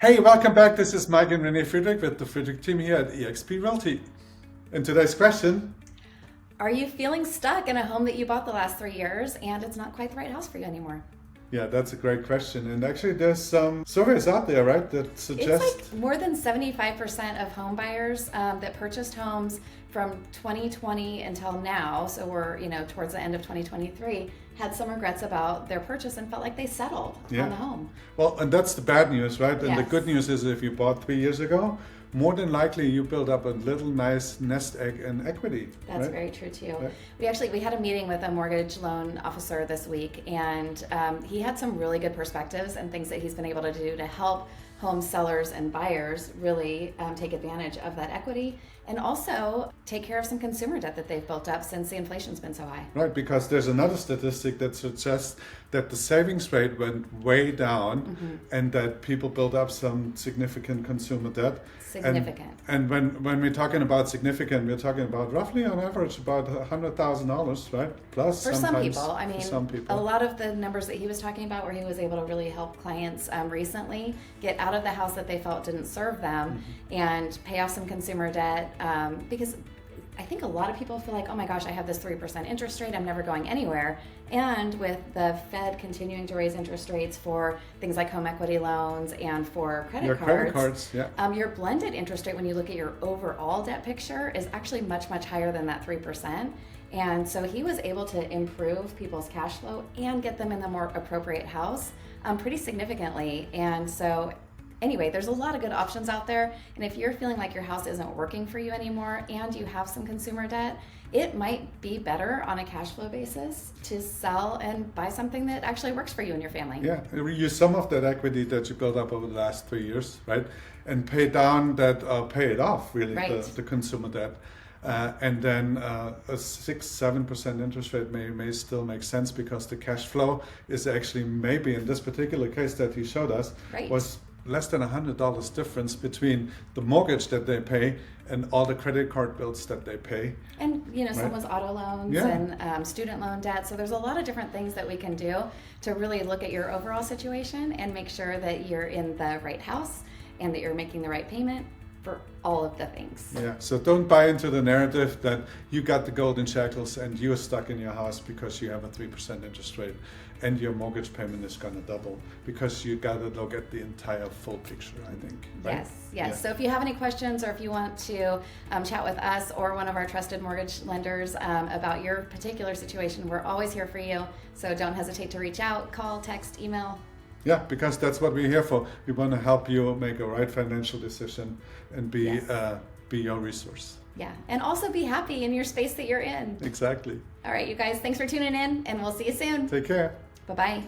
Hey, welcome back. This is Maic and Renee Friedrich with the Friedrich Team here at eXp Realty. And today's question, Are you feeling stuck in a home that you bought the last 3 years and it's not quite the right house for you anymore? yeah, that's a great question. And actually, there's some surveys out there, right, that suggest It's like more than 75% of home buyers that purchased homes from 2020 until now, so we're towards the end of 2023, had some regrets about their purchase and felt like they settled on the home. Well, and that's the bad news, right? And the Yes. good news is if you bought 3 years ago, more than likely you build up a little nice nest egg in equity. That's right? very true too. Right. We had a meeting with a mortgage loan officer this week, and he had some really good perspectives and things that he's been able to do to help home sellers and buyers really take advantage of that equity and also take care of some consumer debt that they've built up since the inflation's been so high. Right, because there's another statistic that suggests that the savings rate went way down and that people built up some significant consumer debt. Significant. And when we're talking about significant, we're talking about roughly on average about $100,000, right? Plus For some sometimes people, I mean, for some people. a lot of the numbers that he was talking about where he was able to really help clients recently get out of the house that they felt didn't serve them and pay off some consumer debt because I think a lot of people feel like, oh my gosh, I have this 3% interest rate, I'm never going anywhere. And with the Fed continuing to raise interest rates for things like home equity loans and for Your credit cards, yeah. your blended interest rate when you look at your overall debt picture is actually much, much higher than that 3%. And so he was able to improve people's cash flow and get them in the more appropriate house pretty significantly. And so anyway, there's a lot of good options out there. And if you're feeling like your house isn't working for you anymore and you have some consumer debt, it might be better on a cash flow basis to sell and buy something that actually works for you and your family. Yeah, use some of that equity that you built up over the last 3 years, right? And pay it off, really, Right. the consumer debt. And then a 6-7% interest rate may still make sense because the cash flow is actually maybe in this particular case that he showed us Right. was less than $100 difference between the mortgage that they pay and all the credit card bills that they pay. And someone's auto loans Yeah. and student loan debt. So there's a lot of different things that we can do to really look at your overall situation and make sure that you're in the right house and that you're making the right payment for all of the things. Yeah, so don't buy into the narrative that you got the golden shackles and you're stuck in your house because you have a 3% interest rate and your mortgage payment is going to double, because you got to look at the entire full picture, I think. Right? Yes. Yeah. So if you have any questions or if you want to chat with us or one of our trusted mortgage lenders about your particular situation, we're always here for you. So don't hesitate to reach out, call, text, email. Yeah, because that's what we're here for. We want to help you make a right financial decision and be your resource. Yeah. And also be happy in your space that you're in. Exactly. All right, you guys, thanks for tuning in and we'll see you soon. Take care. Bye-bye.